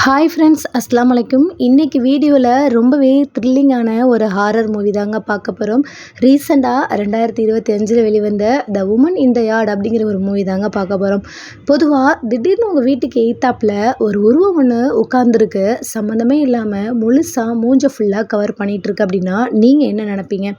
Hi friends, அஸ்ஸலாமு அலைக்கும். இன்றைக்கி வீடியோவில் ரொம்பவே த்ரில்லிங்கான ஒரு ஹாரர் மூவி தாங்க பார்க்க போகிறோம். ரீசெண்டாக 2025 வெளிவந்த the woman in the yard அப்படிங்கிற ஒரு மூவி தாங்க பார்க்க போகிறோம். பொதுவாக திடீர்னு உங்கள் வீட்டுக்கு எய்த்தாப்பில் ஒரு உருவம் ஒன்று உட்காந்துருக்கு, சம்மந்தமே இல்லாமல் முழுசாக மூஞ்ச ஃபுல்லாக கவர் பண்ணிகிட்ருக்கு அப்படின்னா நீங்கள் என்ன நினைப்பீங்க?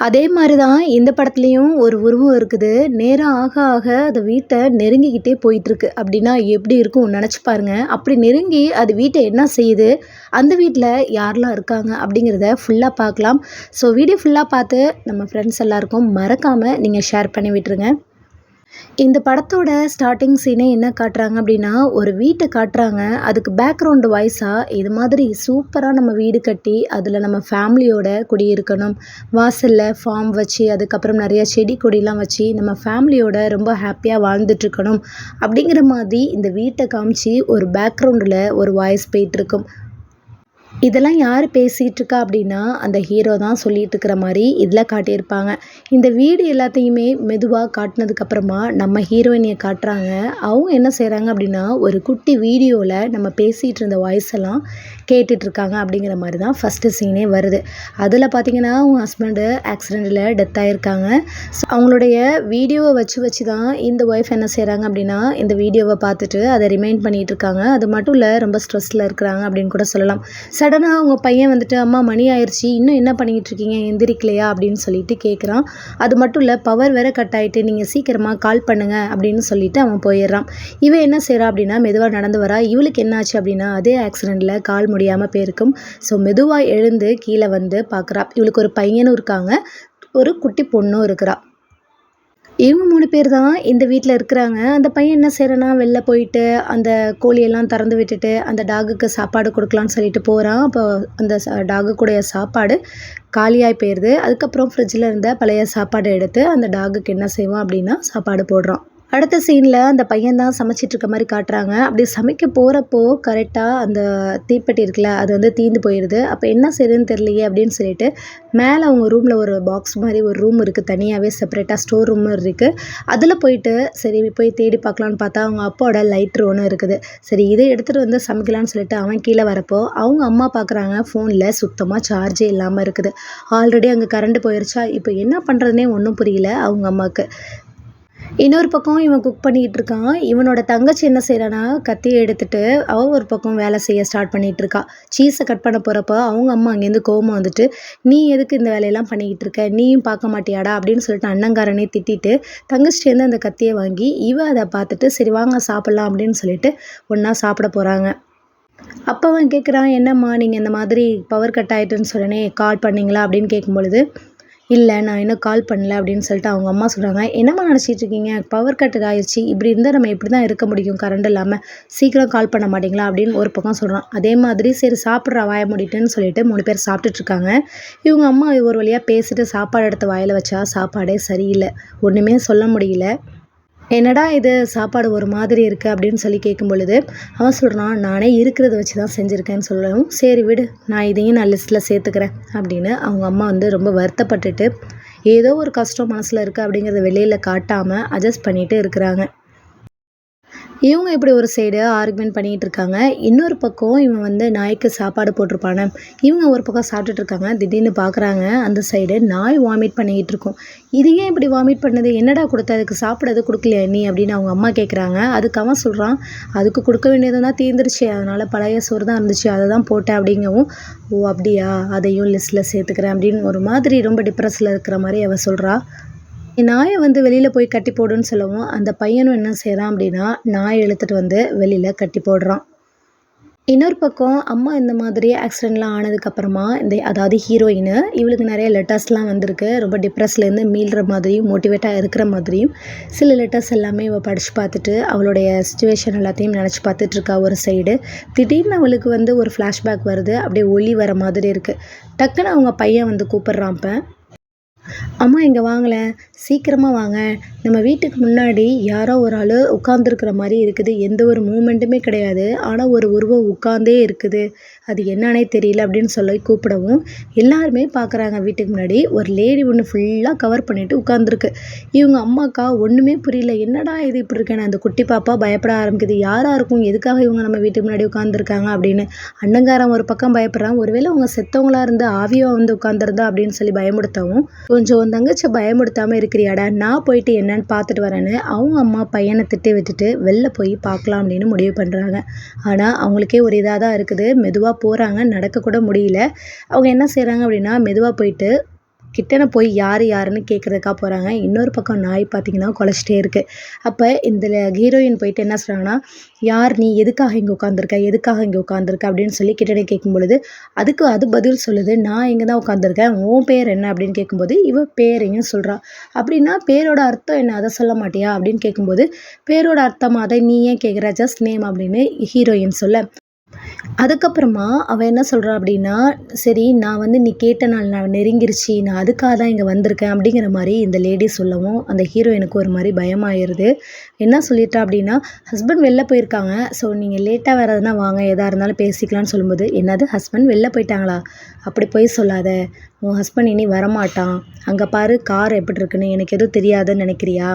அதே மாதிரி தான் இந்த படத்துலேயும் ஒரு உருவம் இருக்குது. நேரம் ஆக ஆக அது வீட்டை நெருங்கிக்கிட்டே போயிட்டுருக்கு அப்படின்னா எப்படி இருக்கும் நினச்சி பாருங்க. அப்படி நெருங்கி அது வீட்டை என்ன செய்யுது, அந்த வீட்டில் யாரெல்லாம் இருக்காங்க அப்படிங்கிறத ஃபுல்லாக பார்க்கலாம். ஸோ வீடியோ ஃபுல்லாக பார்த்து நம்ம ஃப்ரெண்ட்ஸ் எல்லாருக்கும் மறக்காமல் நீங்கள் ஷேர் பண்ணி விட்டுருங்க. இந்த படத்தோட ஸ்டார்டிங் சீனே என்ன காட்டுறாங்க அப்படின்னா, ஒரு வீட்டை காட்டுறாங்க. அதுக்கு பேக்ரவுண்டு வாய்ஸாக இது மாதிரி சூப்பராக நம்ம வீடு கட்டி அதில் நம்ம ஃபேமிலியோட குடியிருக்கணும், வாசலில் ஃபார்ம் வச்சு அதுக்கப்புறம் நிறையா செடி கொடிலாம் வச்சு நம்ம ஃபேமிலியோட ரொம்ப ஹாப்பியாக வாழ்ந்துட்டுருக்கணும் அப்படிங்கிற மாதிரி இந்த வீட்டை காமிச்சு ஒரு பேக்ரவுண்டில் ஒரு வாய்ஸ் போயிட்டுருக்கும். இதெல்லாம் யார் பேசிகிட்ருக்கா அப்படின்னா, அந்த ஹீரோ தான் சொல்லிகிட்டு இருக்கிற மாதிரி இதில் காட்டியிருப்பாங்க. இந்த வீடு எல்லாத்தையுமே மெதுவாக காட்டினதுக்கப்புறமா நம்ம ஹீரோயினியை காட்டுறாங்க. அவங்க என்ன செய்கிறாங்க அப்படின்னா, ஒரு குட்டி வீடியோவில் நம்ம பேசிகிட்டு இருந்த வாய்ஸ் எல்லாம் கேட்டுட்ருக்காங்க அப்படிங்கிற மாதிரி தான் ஃபஸ்ட்டு சீனே வருது. அதில் பார்த்திங்கன்னா அவங்க ஹஸ்பண்டு ஆக்சிடெண்ட்டில் டெத் ஆகியிருக்காங்க. ஸோ அவங்களுடைய வீடியோவை வச்சு தான் இந்த ஒய்ஃப் என்ன செய்கிறாங்க அப்படின்னா, இந்த வீடியோவை பார்த்துட்டு அதை ரிமைண்ட் பண்ணிகிட்டு இருக்காங்க. அது மட்டும் இல்லை, ரொம்ப ஸ்ட்ரெஸ்ஸில் இருக்கிறாங்க அப்படின்னு கூட சொல்லலாம். சடனாக அவங்க பையன் வந்துட்டு, அம்மா மணி ஆயிடுச்சு, இன்னும் என்ன பண்ணிக்கிட்டு இருக்கீங்க, எந்திரிக்கலையா அப்படின்னு சொல்லிட்டு கேட்குறான். அது மட்டும் இல்லை, பவர் வேற கட் ஆகிட்டு, நீங்கள் சீக்கிரமாக கால் பண்ணுங்க அப்படின்னு சொல்லிட்டு அவன் போயிடுறான். இவன் என்ன செய்கிறா அப்படின்னா, மெதுவாக நடந்து வரா. இவளுக்கு என்னாச்சு அப்படின்னா, அதே ஆக்சிடெண்ட்டில் கால் முடியாமல் போயிருக்கும். ஸோ மெதுவாக எழுந்து கீழே வந்து பார்க்குறா. இவளுக்கு ஒரு பையனும் இருக்காங்க, ஒரு குட்டி பொண்ணும் இருக்கிறா. இவங்க 3 பேர் தான் இந்த வீட்டில் இருக்கிறாங்க. அந்த பையன் என்ன செய்கிறான்னா, வெளில போயிட்டு அந்த கோழியெல்லாம் திறந்து விட்டுட்டு அந்த டாகுக்கு சாப்பாடு கொடுக்கலான்னு சொல்லிட்டு போகிறான். அப்போ அந்த டாகுக்குடைய சாப்பாடு காலியாகி போயிடுது. அதுக்கப்புறம் ஃப்ரிட்ஜில் இருந்த பழைய சாப்பாடை எடுத்து அந்த டாகுக்கு என்ன செய்வான் அப்படின்னா சாப்பாடு போடுறான். அடுத்த சீனில் அந்த பையன் தான் சமைச்சிட்ருக்க மாதிரி காட்டுறாங்க. அப்படி சமைக்க போகிறப்போ கரெக்டாக அந்த தீப்பெட்டி இருக்குல்ல, அது வந்து தீர்ந்து போயிடுது. அப்போ என்ன செய்யுதுன்னு தெரியலையே அப்படின்னு சொல்லிட்டு மேலே அவங்க ரூமில் ஒரு பாக்ஸ் மாதிரி ஒரு ரூம் இருக்குது, தனியாகவே செப்பரேட்டாக ஸ்டோர் ரூம் இருக்குது. அதில் போயிட்டு சரி போய் தேடி பார்க்கலான்னு பார்த்தா அவங்க அப்பாவோட லைட்ரு ஒன்று இருக்குது. சரி இதை எடுத்துகிட்டு வந்து சமைக்கலான்னு சொல்லிட்டு அவன் கீழே வரப்போ அவங்க அம்மா பார்க்குறாங்க, ஃபோனில் சுத்தமாக சார்ஜே இல்லாமல் இருக்குது. ஆல்ரெடி அங்கே கரண்ட் போயிடுச்சா, இப்போ என்ன பண்ணுறதுனே ஒன்றும் புரியல அவங்க அம்மாவுக்கு. இன்னொரு பக்கம் இவன் குக் பண்ணிகிட்டு இருக்கான். இவனோட தங்கச்சி என்ன செய்கிறான்னா, கத்தியை எடுத்துகிட்டு அவள் ஒரு பக்கம் வேலை செய்ய ஸ்டார்ட் பண்ணிகிட்டு இருக்கா. சீஸை கட் பண்ண போகிறப்போ அவங்க அம்மா அங்கேருந்து கோவம் வந்துட்டு, நீ எதுக்கு இந்த வேலையெல்லாம் பண்ணிக்கிட்டு இருக்க, நீயும் பார்க்க மாட்டியாடா அப்படின்னு சொல்லிட்டு அண்ணங்காரனே திட்டிட்டு தங்கச்சிட்டேருந்து அந்த கத்தியை வாங்கி இவன் அதை பார்த்துட்டு சரி வாங்க சாப்பிட்லாம் அப்படின்னு சொல்லிட்டு ஒன்றா சாப்பிட போகிறாங்க. அப்போ அவன் கேட்குறான், என்னம்மா நீங்கள் இந்த மாதிரி பவர் கட் ஆகிட்டுன்னு சொன்னனே, கால் பண்ணிங்களா அப்படின்னு கேட்கும்பொழுது, இல்லை நான் இன்னும் கால் பண்ணல அப்படின்னு சொல்லிட்டு அவங்க அம்மா சொல்கிறாங்க. என்னம்மா நினச்சிட்டு இருக்கீங்க, பவர் கட் ஆயிடுச்சு, இப்படி இருந்தால் நம்ம எப்படி தான் இருக்க முடியும் கரண்ட் இல்லாமல், சீக்கிரம் கால் பண்ண மாட்டிங்களா அப்படின்னு ஒரு பக்கம் சொல்கிறான். அதே மாதிரி சரி சாப்பிட்ற வாய முடிட்டுன்னு சொல்லிட்டு 3 பேர் சாப்பிட்டுட்ருக்காங்க. இவங்க அம்மா ஒரு வழியாக பேசிட்டு சாப்பாடு எடுத்து வாயில் வச்சா சாப்பாடே சரியில்லை, ஒன்றுமே சொல்ல முடியல. என்னடா இது சாப்பாடு ஒரு மாதிரி இருக்குது அப்படின்னு சொல்லி கேட்கும் பொழுது அவன் சொல்கிறான், நானே இருக்கிறத வச்சு தான் செஞ்சுருக்கேன்னு சொல்லவும், சரி விடு நான் இதையும் நான் லிஸ்ட்டில் சேர்த்துக்கிறேன் அப்படின்னு அவங்க அம்மா வந்து ரொம்ப வருத்தப்பட்டுட்டு ஏதோ ஒரு கஷ்டம் மனசில் இருக்குது அப்படிங்கிறத வெளியில் காட்டாமல் அட்ஜஸ்ட் பண்ணிகிட்டு இருக்கிறாங்க. இவங்க இப்படி ஒரு சைடு ஆர்குமெண்ட் பண்ணிகிட்டு இருக்காங்க. இன்னொரு பக்கம் இவன் வந்து நாய்க்கு சாப்பாடு போட்டிருப்பானே, இவங்க ஒரு பக்கம் சாப்பிட்டுட்டு இருக்காங்க. திடீர்னு பார்க்குறாங்க அந்த சைடு நாய் வாமிட் பண்ணிக்கிட்டு இருக்கும். இது ஏன் இப்படி வாமிட் பண்ணுது, என்னடா கொடுத்த, அதுக்கு சாப்பிட கொடுக்கலையா நீ அப்படின்னு அவங்க அம்மா கேட்குறாங்க. அதுக்கு அவன் சொல்கிறான், அதுக்கு கொடுக்க வேண்டியது தான் தீர்ந்துருச்சு, அதனால் பழைய சோறு தான் இருந்துச்சு, அதை தான் போட்டேன் அப்படிங்கவும், ஓ அப்படியா, அதையும் லிஸ்ட்டில் சேர்த்துக்கிறேன் அப்படின்னு ஒரு மாதிரி ரொம்ப டிப்ரெஸில் இருக்கிற மாதிரி அவள் சொல்கிறா. நாயை வந்து வெளியில் போய் கட்டி போடுன்னு சொல்லவும் அந்த பையனும் என்ன செய்கிறான் அப்படின்னா நாயை இழுத்துட்டு வந்து வெளியில் கட்டி போடுறான். இன்னொரு பக்கம் அம்மா இந்த மாதிரி ஆக்சிடெண்ட்லாம் ஆனதுக்கப்புறமா அதாவது ஹீரோயின் இவளுக்கு நிறைய லெட்டர்ஸ்லாம் வந்திருக்கு. ரொம்ப டிப்ரெஸ்லேருந்து மீள்கிற மாதிரியும் மோட்டிவேட்டாக இருக்கிற மாதிரியும் சில லெட்டர்ஸ் எல்லாமே இவள் படித்து பார்த்துட்டு அவளுடைய சுச்சுவேஷன் எல்லாத்தையும் நினச்சி பார்த்துட்ருக்கா. ஒரு சைடு திடீர்னு அவளுக்கு வந்து ஒரு ஃப்ளாஷ்பேக் வருது, அப்படியே ஒளி வர மாதிரி இருக்குது. டக்குன்னு அவங்க பையன் வந்து கூப்பிட்றான். அம்மா இங்கே வாங்களேன், சீக்கிரமாக வாங்க, நம்ம வீட்டுக்கு முன்னாடி யாரோ ஒரு ஆள் உட்காந்துருக்குற மாதிரி இருக்குது, எந்த ஒரு மூமெண்ட்டுமே கிடையாது, ஆனால் ஒரு உருவம் உட்காந்தே இருக்குது, அது என்னன்னே தெரியல அப்படின்னு சொல்லி கூப்பிடவும் எல்லாருமே பார்க்குறாங்க. வீட்டுக்கு முன்னாடி ஒரு லேடி ஒன்று ஃபுல்லாக கவர் பண்ணிட்டு உட்காந்துருக்கு. இவங்க அம்மாக்கா ஒன்றுமே புரியல, என்னடா இது இப்படி இருக்கேன்னு. அந்த குட்டி பாப்பா பயப்பட ஆரம்பிக்குது, யாராக இருக்கும், எதுக்காக இவங்க நம்ம வீட்டுக்கு முன்னாடி உட்காந்துருக்காங்க அப்படின்னு. அண்ணங்காரன் ஒரு பக்கம் பயப்படுறான், ஒருவேளை அவங்க செத்தவங்களா இருந்து ஆவியாக வந்து உட்காந்துருந்தா அப்படின்னு சொல்லி பயமுடுத்தவும், கொஞ்சம் உன் தங்கச்சி பயமுடுத்தாமல் இருக்கிறியாடா, நான் போயிட்டு என்னன்னு பார்த்துட்டு வரேன்னு அவங்க அம்மா பையனை திட்டி விட்டுட்டு வெளில போய் பார்க்கலாம் அப்படின்னு முடிவு பண்ணுறாங்க. ஆனால் அவங்களுக்கே ஒரு இதாக தான் இருக்குது, மெதுவாக போகிறாங்க, நடக்கக்கூட முடியல. அவங்க என்ன செய்கிறாங்க அப்படின்னா மெதுவாக போயிட்டு கிட்டன போய் யார் யாருன்னு கேட்குறதுக்காக போகிறாங்க. இன்னொரு பக்கம் நாய் பார்த்திங்கன்னா குலைச்சிட்டே இருக்குது. அப்போ இந்த ஹீரோயின் போயிட்டு என்ன சொல்கிறாங்கன்னா, யார் நீ, எதுக்காக இங்கே உட்காந்துருக்க, எதுக்காக இங்கே உட்காந்துருக்க அப்படின்னு சொல்லி கிட்டனே கேட்கும் பொழுது அதுக்கு அது பதில் சொல்லுது, நான் இங்கே தான் உட்காந்துருக்கேன், உன் பேர் என்ன அப்படின்னு கேட்கும்போது இவ பேரையும் சொல்கிறா. அப்படின்னா பேரோட அர்த்தம் என்ன, அதை சொல்ல மாட்டியா அப்படின்னு கேட்கும்போது பேரோட அர்த்தம் அதை நீ ஏன் கேட்குற, ஜஸ்ட் நேம் அப்படின்னு ஹீரோயின் சொல்ல, அதுக்கப்புறமா அவள் என்ன சொல்கிறா அப்படின்னா, சரி நான் வந்து நீ கேட்ட நாள் நான் நெருங்கிருச்சு, நான் அதுக்காக தான் இங்கே வந்திருக்கேன் அப்படிங்கிற மாதிரி இந்த லேடி சொல்லவும் அந்த ஹீரோயினுக்கு ஒரு மாதிரி பயமாயிருது. என்ன சொல்லிட்டா அப்படின்னா, ஹஸ்பண்ட் வெளில போயிருக்காங்க, ஸோ நீங்கள் லேட்டாக வர்றதுனா வாங்க, எதாக இருந்தாலும் பேசிக்கலாம்னு சொல்லும்போது, என்னது ஹஸ்பண்ட் வெளில போயிட்டாங்களா, அப்படி போய் சொல்லாத, உன் ஹஸ்பண்ட் இனி வரமாட்டான், அங்கே பாரு கார் எப்படி இருக்குன்னு, எனக்கு எதுவும் தெரியாதுன்னு நினைக்கிறியா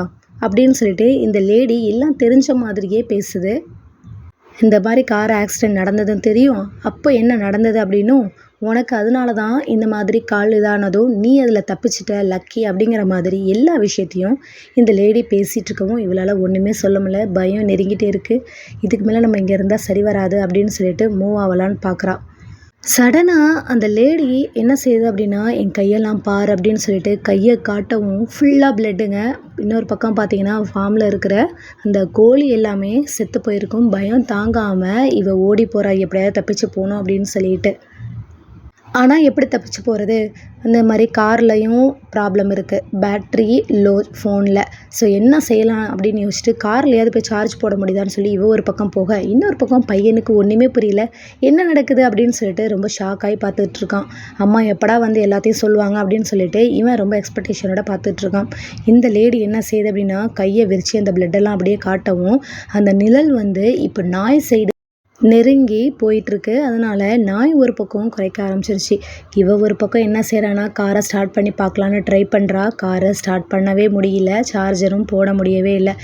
அப்படின்னு சொல்லிட்டு இந்த லேடி எல்லாம் தெரிஞ்ச மாதிரியே பேசுது. இந்த மாதிரி கார் ஆக்சிடெண்ட் நடந்ததுன்னு தெரியும், அப்போ என்ன நடந்தது அப்படின்னும், உனக்கு அதனால தான் இந்த மாதிரி கால் இதானதும் நீ அதில் தப்பிச்சிட்ட லக்கி அப்படிங்கிற மாதிரி எல்லா விஷயத்தையும் இந்த லேடி பேசிகிட்டு இருக்கவும் இவளால் ஒன்றுமே சொல்ல முடியல, பயம் நெருங்கிட்டே இருக்குது. இதுக்கு மேலே நம்ம இங்கே இருந்தால் சரி வராது அப்படின்னு சொல்லிட்டு மூவ் ஆகலான்னு பார்க்குறா. சடனாக அந்த லேடி என்ன செய்யுது அப்படின்னா, என் கையெல்லாம் பார் அப்படின்னு சொல்லிட்டு கையை காட்டவும் ஃபுல்லாக பிளட்டுங்க. இன்னொரு பக்கம் பார்த்தீங்கன்னா ஃபார்மில் இருக்கிற அந்த கோழி எல்லாமே செத்து போயிருக்கும். பயம் தாங்காமல் இவ ஓடி போகிறா, எப்படியாவது தப்பிச்சு போகணும் அப்படின்னு சொல்லிட்டு. ஆனால் எப்படி தப்பிச்சு போகிறது, அந்த மாதிரி கார்லேயும் ப்ராப்ளம் இருக்குது, பேட்ரி லோ ஃபோனில். ஸோ என்ன செய்யலாம் அப்படின்னு யோசிச்சுட்டு கார்லையாவது போய் சார்ஜ் போட முடியுதான்னு சொல்லி இவ ஒரு பக்கம் போக, இன்னொரு பக்கம் பையனுக்கு ஒன்றுமே புரியல, என்ன நடக்குது அப்படின்னு சொல்லிட்டு ரொம்ப ஷாக் ஆகி பார்த்துட்ருக்கான். அம்மா எப்படா வந்து எல்லாத்தையும் சொல்லுவாங்க அப்படின்னு சொல்லிட்டு இவன் ரொம்ப எக்ஸ்பெக்டேஷனோட பார்த்துட்ருக்கான். இந்த லேடி என்ன செய்யுது அப்படின்னா கையை விரித்து அந்த பிளட்டெல்லாம் அப்படியே காட்டவும் அந்த நிழல் வந்து இப்போ நாய் சைடு நெருங்கி போயிட்டுருக்கு. அதனால் நாய் ஒரு பக்கம் குறைக்க ஆரம்பிச்சிருச்சு. இவ ஒரு பக்கம் என்ன செய்கிறான்னா காரை ஸ்டார்ட் பண்ணி பார்க்கலான்னு ட்ரை பண்ணுறா. காரை ஸ்டார்ட் பண்ணவே முடியல, சார்ஜரும் போட முடியவே இல்லை.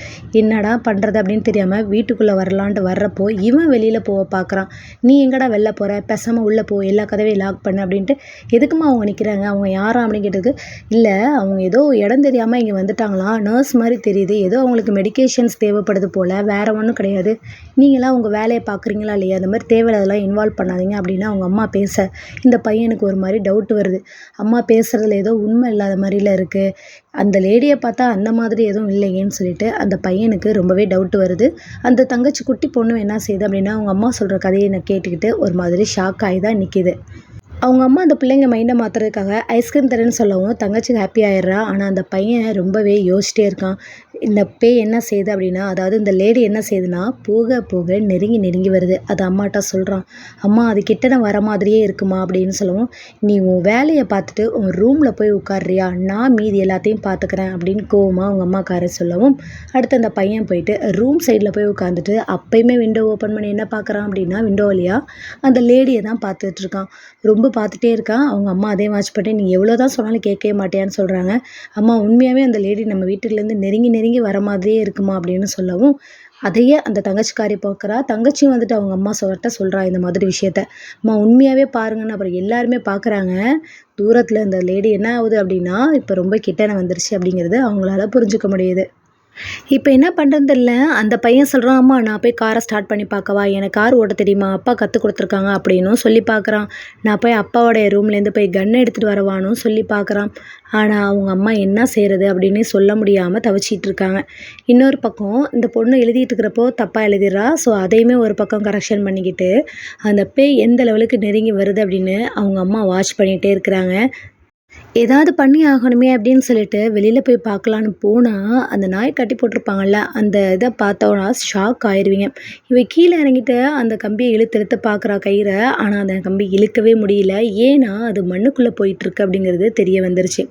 என்னடா பண்ணுறது அப்படின்னு தெரியாமல் வீட்டுக்குள்ளே வரலான்ட்டு வர்றப்போ இவன் வெளியில் போக பார்க்குறான். நீ எங்கடா வெளில போகிற, பேசாமல் உள்ளே போ, எல்லா கதவையும் லாக் பண்ணு அப்படின்ட்டு. எதுக்குமா அவங்க நிற்கிறாங்க, அவங்க யாரா அப்படின்னு கேட்டதுக்கு, இல்லை அவங்க ஏதோ இடம் தெரியாமல் இங்கே வந்துட்டாங்களாம், நர்ஸ் மாதிரி தெரியுது, ஏதோ அவங்களுக்கு மெடிக்கேஷன்ஸ் தேவைப்படுது போல், வேறு ஒன்றும் கிடையாது, நீங்களாம் உங்கள் வேலையை பார்க்குறீங்களா இல்லையா, அந்த மாதிரி தேவையில்லாதெல்லாம் இன்வால்வ் பண்ணாதீங்க அப்படின்னு அவங்க அம்மா பேச இந்த பையனுக்கு ஒரு மாதிரி டவுட் வருது. அம்மா பேசுகிறதுல ஏதோ உண்மை இல்லாத மாதிரில இருக்குது, அந்த லேடியை பார்த்தா அந்த மாதிரி எதுவும் இல்லையேன்னு சொல்லிட்டு அந்த பையனுக்கு ரொம்பவே டவுட் வருது. அந்த தங்கச்சி குட்டி பொண்ணு என்ன செய்யுது அப்படின்னா அவங்க அம்மா சொல்கிற கதையை நான் கேட்டுக்கிட்டு ஒரு மாதிரி ஷாக் ஆகி தான் நிற்கிது. அவங்க அம்மா அந்த பிள்ளைங்க மைண்டை மாற்றுறதுக்காக ஐஸ்கிரீம் தரேன்னு சொல்லவும் தங்கச்சி ஹாப்பி ஆயிடுறா. ஆனால் அந்த பையன் ரொம்பவே யோசிச்சிட்டே இருக்கான். இந்த பேய் என்ன செய்யுது அப்படின்னா, அதாவது இந்த லேடி என்ன செய்யுதுன்னா போக போக நெருங்கி நெருங்கி வருது. அது அம்மாட்ட சொல்கிறான், அம்மா அது கிட்ட வர மாதிரியே இருக்குமா அப்படின்னு சொல்லவும், நீ உன் வேலையை பார்த்துட்டு உன் ரூமில் போய் உட்கார்றியா, நான் மீதி எல்லாத்தையும் பார்த்துக்கிறேன் அப்படின்னு கோவமாக அவங்க அம்மாக்கார சொல்லவும், அடுத்து அந்த பையன் போயிட்டு ரூம் சைடில் போய் உட்காந்துட்டு அப்பயுமே விண்டோ ஓப்பன் பண்ணி என்ன பார்க்குறான் அப்படின்னா விண்டோ வழியாக அந்த லேடியை தான் பார்த்துட்ருக்கான். ரொம்ப பார்த்துட்டே இருக்கான். அவங்க அம்மா அதே வாட்ச் பண்ணி, நீ எவ்வளோ தான் சொன்னாலும் கேட்கவே மாட்டியான்னு சொல்கிறாங்க. அம்மா உண்மையாகவே அந்த லேடி நம்ம வீட்டிலேருந்து நெருங்கி நெருங்கி வர மாதிரியே இருக்குமா அப்படின்னு சொல்லவும், அதையே அந்த தங்கச்சிக்காரி பார்க்குறா. தங்கச்சியும் வந்துட்டு அவங்க அம்மா சொல்கிறா இந்த மாதிரி விஷயத்த. அம்மா உண்மையாகவே பாருங்கன்னு அப்புறம் எல்லாருமே பார்க்குறாங்க. தூரத்தில் இந்த லேடி என்ன ஆகுது அப்படின்னா இப்போ ரொம்ப கிட்டன வந்துருச்சு அப்படிங்கிறது அவங்களால புரிஞ்சுக்க முடியுது. இப்போ என்ன பண்ணுறதுன்னு தெரியல. அந்த பையன் சொல்கிறான், அம்மா நான் போய் காரை ஸ்டார்ட் பண்ணி பார்க்கவா, எனக்கு கார் ஓட்ட தெரியுமா, அப்பா கற்றுக் கொடுத்துருக்காங்க அப்படின்னும் சொல்லி பார்க்குறான். நான் போய் அப்பாவோடைய ரூம்லேருந்து போய் கன் எடுத்துகிட்டு வரவானும் சொல்லி பார்க்குறான். ஆனால் அவங்க அம்மா என்ன செய்கிறது அப்படின்னு சொல்ல முடியாமல் தவிச்சிட்டு இருக்காங்க. இன்னொரு பக்கம் இந்த பொண்ணு எழுதிட்டு இருக்கிறப்போ தப்பாக எழுதிடுறா. ஸோ அதையுமே ஒரு பக்கம் கரெக்ஷன் பண்ணிக்கிட்டு அந்த பேய் எந்த லெவலுக்கு நெருங்கி வருது அப்படின்னு அவங்க அம்மா வாட்ச் பண்ணிகிட்டே இருக்கிறாங்க. ஏதாவது பண்ணி ஆகணுமே அப்படின்னு சொல்லிட்டு வெளியில் போய் பார்க்கலான்னு போனால் அந்த நாய் கட்டி போட்டிருப்பாங்கல்ல அந்த இதை பார்த்தோன்னா ஷாக் ஆயிடுவீங்க. இவ கீழே இறங்கிட்டு அந்த கம்பியை இழுத்து இழுத்து பார்க்குறா கயிறை. ஆனால் அந்த கம்பி இழுக்கவே முடியல. ஏன்னா அது மண்ணுக்குள்ளே போயிட்டுருக்கு அப்படிங்கிறது தெரிய வந்துருச்சு.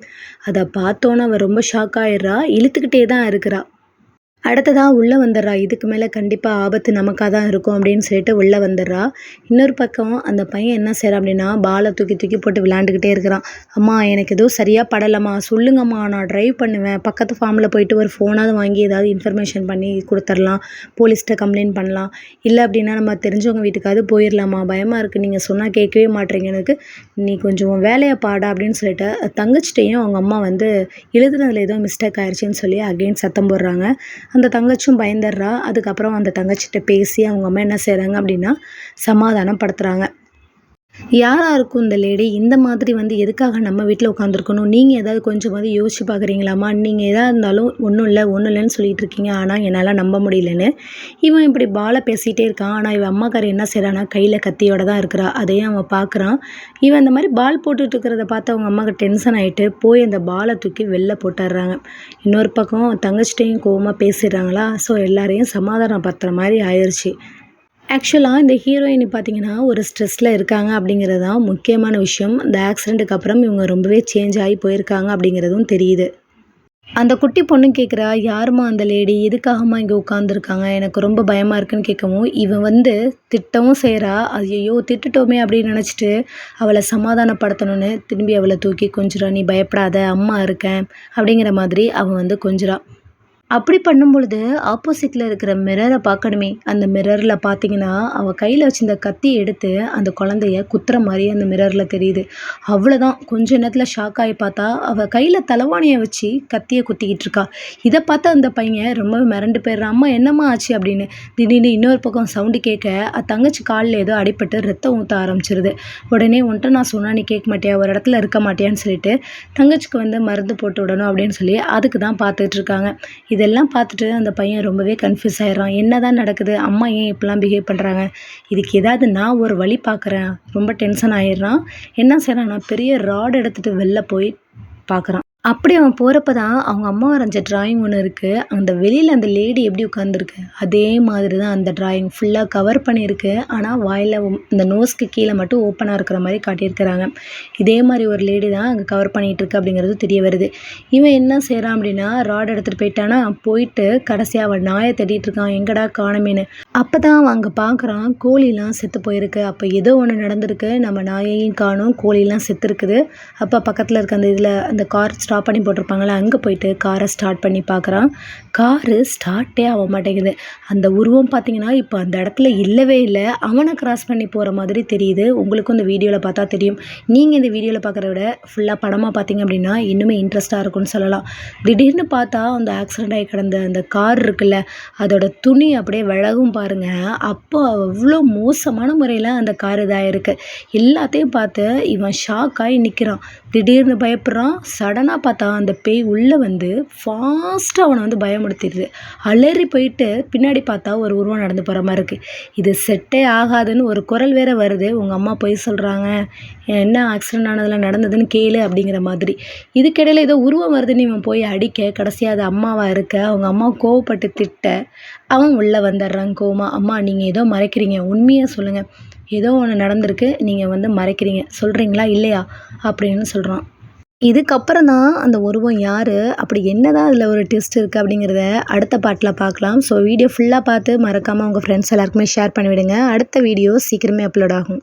அதை பார்த்தோன்னா அவள் ரொம்ப ஷாக் ஆயிடுறா. இழுத்துக்கிட்டே தான் இருக்கிறா. அடுத்ததா உள்ள வந்துடுறா. இதுக்கு மேல கண்டிப்பா ஆபத்து நமக்கா தான் இருக்கும் அப்படின்னு சொல்லிட்டு உள்ள வந்துடுறா. இன்னொரு பக்கம் அந்த பையன் என்ன செய்றான் அப்படின்னா, பால தூக்கி தூக்கி போட்டு விளையாண்டுக்கிட்டே இருக்கிறான். "அம்மா எனக்கு எதுவும் சரியா படலம்மா. சொல்லுங்கம்மா நான் டிரைவ் பண்ணுவேன். பக்கத்து ஃபார்ம்ல போயிட்டு ஒரு ஃபோனாவது வாங்கி ஏதாவது இன்ஃபர்மேஷன் பண்ணி குடுத்துறலாம். போலீஸ்ட்ட கம்ப்ளைண்ட் பண்ணலாம். இல்ல அப்படின்னா நம்ம தெரிஞ்சவங்க வீட்டுக்காவது போயிரலாம்மா. பயமா இருக்கு. நீங்க சொன்னா கேட்கவே மாட்றீங்க எனக்கு. நீ கொஞ்சம் உன் வேலைய பாடா" அப்படின்னு சொல்லிட்டு தங்கச்சிட்டயும் அவங்க அம்மா வந்து எழுதுனதுல ஏதோ மிஸ்டேக் ஆயிருச்சுன்னு சொல்லி அகைன் சத்தம் போடுறாங்க. அந்த தங்கச்சியும் பயந்துடுறா. அதுக்கப்புறம் அந்த தங்கச்சிட்ட பேசி அவங்க அம்மா என்ன செய்கிறாங்க அப்படின்னா சமாதானப்படுத்துகிறாங்க. யாரா இருக்கும் இந்த லேடி? இந்த மாதிரி வந்து எதுக்காக நம்ம வீட்டில் உட்காந்துருக்கணும்? நீங்கள் ஏதாவது கொஞ்சமாவது யோசிச்சு பார்க்குறீங்களாம்மா? நீங்கள் எதா இருந்தாலும் ஒன்றும் இல்லை ஒன்றும் இல்லைன்னு சொல்லிட்டு இருக்கீங்க. ஆனால் என்னால் நம்ப முடியலன்னு இவன் இப்படி பாலை பேசிகிட்டே இருக்கான். ஆனால் இவன் அம்மாக்காரி என்ன செய்கிறான்னா கையில் கத்தியோட தான் இருக்கிறா. அதையும் அவன் பார்க்குறான். இவன் இந்த மாதிரி பால் போட்டுட்டு இருக்கிறத பார்த்து அவங்க அம்மாவுக்கு டென்ஷன் ஆகிட்டு போய் அந்த பாலை தூக்கி வெளில போட்டுடுறாங்க. இன்னொரு பக்கம் தங்கச்சிட்டையும் கோவமாக பேசிடுறாங்களா. ஸோ எல்லாரையும் சமாதானப்படுத்துகிற மாதிரி ஆயிடுச்சு. ஆக்சுவலாக இந்த ஹீரோயினி பார்த்தீங்கன்னா, ஒரு ஸ்ட்ரெஸ்ல இருக்காங்க அப்படிங்கிறது தான் முக்கியமான விஷயம். இந்த ஆக்சிடென்ட்டுக்கு அப்புறம் இவங்க ரொம்பவே சேஞ்ச் ஆகி போயிருக்காங்க அப்படிங்கிறதும் தெரியுது. அந்த குட்டி பொண்ணு கேட்குறா, "யாரும்மா அந்த லேடி? எதுக்காகம்மா இங்கே உட்காந்துருக்காங்க? எனக்கு ரொம்ப பயமா இருக்குன்னு" கேட்கவும், இவன் வந்து திட்டவும் செய்றா. ஐயய்யோ! திட்டுட்டோமே அப்படின்னு நினச்சிட்டு, அவள சமாதானப்படுத்தணும்னு திரும்பி அவள தூக்கி கொஞ்சுறா. "நீ பயப்படாத, அம்மா இருக்கேன்" அப்படிங்கிற மாதிரி அவன் வந்து கொஞ்சுறா. அப்படி பண்ணும் பொழுது, ஆப்போசிட்ல இருக்கிற மிரர பார்க்கணுமே! அந்த மிரர்ல பார்த்தீங்கன்னா, அவ கையில வச்சிருந்த கத்திய எடுத்து, அந்த குழந்தைய குத்துற மாரி அந்த மிரர்ல தெரியுது. அவ்வளோதான். கொஞ்ச நேரத்தில ஷாக் ஆயி பார்த்தா, அவ கையில தலவாணிய வச்சு கத்திய குத்திக்கிட்டு இருக்கா. இத பார்த்த அந்த பையன் ரொம்பவே மிரண்டு போயிடுறான். "அம்மா என்னம்மா ஆச்சு?" அப்படின்னு. திடீர்னு இன்னொரு பக்கம் சவுண்டு கேட்க, தங்கச்சி கால்ல ஏதோ அடிபட்டு ரத்தம் ஊத்த ஆரம்பிச்சிருது. உடனே "உன்ட்ட நான் சொன்னா நீ கேட்க மாட்டியா? ஒரு இடத்துல இருக்க மாட்டியான்னு" சொல்லிட்டு, தங்கச்சிக்கு வந்து மருந்து போட்டு விடணும் அப்படின்னு சொல்லி, அதுக்கு தான் பார்த்துட்டு இருக்காங்க. இதெல்லாம் பார்த்துட்டு அந்த பையன் ரொம்பவே கன்ஃப்யூஸ் ஆயிடுறான். என்னதான் நடக்குது? அம்மா ஏன் இப்படிலாம் பிஹேவ் பண்ணுறாங்க? இதுக்கு ஏதாவது நான் ஒரு வழி பார்க்குறேன். ரொம்ப டென்ஷன் ஆயிடுறான். என்ன செய்றான்னா, பெரிய ராட் எடுத்துட்டு வெளில போய் பார்க்குறான். அப்படி அவன் போகிறப்ப தான் அவங்க அம்மா வரைஞ்ச டிராயிங் ஒன்று இருக்குது. அந்த வெளியில் அந்த லேடி எப்படி உட்காந்துருக்கு அதே மாதிரி தான் அந்த டிராயிங் ஃபுல்லாக கவர் பண்ணியிருக்கு. ஆனால் வாயில் இந்த நோஸ்க்கு கீழே மட்டும் ஓப்பனாக இருக்கிற மாதிரி காட்டியிருக்கிறாங்க. இதே மாதிரி ஒரு லேடி தான் அங்கே கவர் பண்ணிகிட்ருக்கு அப்படிங்கிறது தெரிய வருது. இவன் என்ன செய்கிறான் அப்படின்னா ராட் எடுத்துகிட்டு போயிட்டானா போயிட்டு கடைசியாக அவன் நாயை தேடிட்டு இருக்கான். எங்கடா காணுமேன்னு. அப்போ தான் அவன் அங்கே பார்க்குறான் கோழிலாம் செத்து போயிருக்கு. அப்போ ஏதோ ஒன்று நடந்திருக்கு. நம்ம நாயையும் காணும், கோழிலாம் செத்துருக்குது. அப்போ பக்கத்தில் இருக்க அந்த இதில் அந்த கார் ஸ்டாப் பண்ணி போட்டிருப்பாங்கள்ல அங்கே போயிட்டு காரை ஸ்டார்ட் பண்ணி பார்க்குறான். காரு ஸ்டார்ட்டே ஆக மாட்டேங்குது. அந்த உருவம் பார்த்தீங்கன்னா இப்போ அந்த இடத்துல இல்லவே இல்லை. அவனை கிராஸ் பண்ணி போகிற மாதிரி தெரியுது. உங்களுக்கும் இந்த வீடியோவில் பார்த்தா தெரியும். நீங்கள் இந்த வீடியோவில் பார்க்குறத விட ஃபுல்லாக படமாக பார்த்தீங்க அப்படின்னா இன்னுமே இன்ட்ரெஸ்ட்டாக இருக்கும்னு சொல்லலாம். திடீர்னு பார்த்தா அந்த ஆக்சிடென்ட் ஆகி கிடந்த அந்த கார் இருக்குல்ல அதோட துணி அப்படியே விலகும் பாருங்கள். அப்போ அவ்வளோ மோசமான முறையில் அந்த கார் இதாகிருக்கு. எல்லாத்தையும் பார்த்து இவன் ஷாக் ஆகி நிற்கிறான். திடீர்னு பயப்படுறான். சடனாக பார்த்தா அந்த பேய் உள்ளே வந்து ஃபாஸ்ட்டாக அவனை வந்து பயமுறுத்திடுது. அலறி போயிட்டு பின்னாடி பார்த்தா ஒரு உருவம் நடந்து போகிற மாதிரி இருக்குது. இது செட்டே ஆகாதுன்னு ஒரு குரல் வேற வருது. உங்கள் அம்மா பொய் சொல்கிறாங்க, என்ன ஆக்சிடென்ட் ஆனதில் நடந்ததுன்னு கேளு அப்படிங்கிற மாதிரி. இதுக்கிடையில் ஏதோ உருவம் வருதுன்னு இவன் போய் அடிக்க கடைசியாக அது அம்மாவாக இருக்க அவங்க அம்மா கோவப்பட்டு திட்ட அவன் உள்ளே வந்துடுறான் கோவமா. "அம்மா நீங்கள் ஏதோ மறைக்கிறீங்க, உண்மையாக சொல்லுங்கள். ஏதோ ஒன்று நடந்திருக்கு, நீங்கள் வந்து மறைக்கிறீங்க, சொல்கிறீங்களா இல்லையா?" அப்படின்னு சொல்கிறான். இதுக்கப்புறம் தான் அந்த உருவம் யார், அப்படி என்னதான் அதில் ஒரு ட்விஸ்ட் இருக்குது அப்படிங்கிறத அடுத்த பார்ட்டில் பார்க்கலாம். ஸோ வீடியோ ஃபுல்லாக பார்த்து மறக்காமல் உங்கள் ஃப்ரெண்ட்ஸ் எல்லாருக்குமே ஷேர் பண்ணிவிடுங்க. அடுத்த வீடியோ சீக்கிரமே அப்லோட் ஆகும்.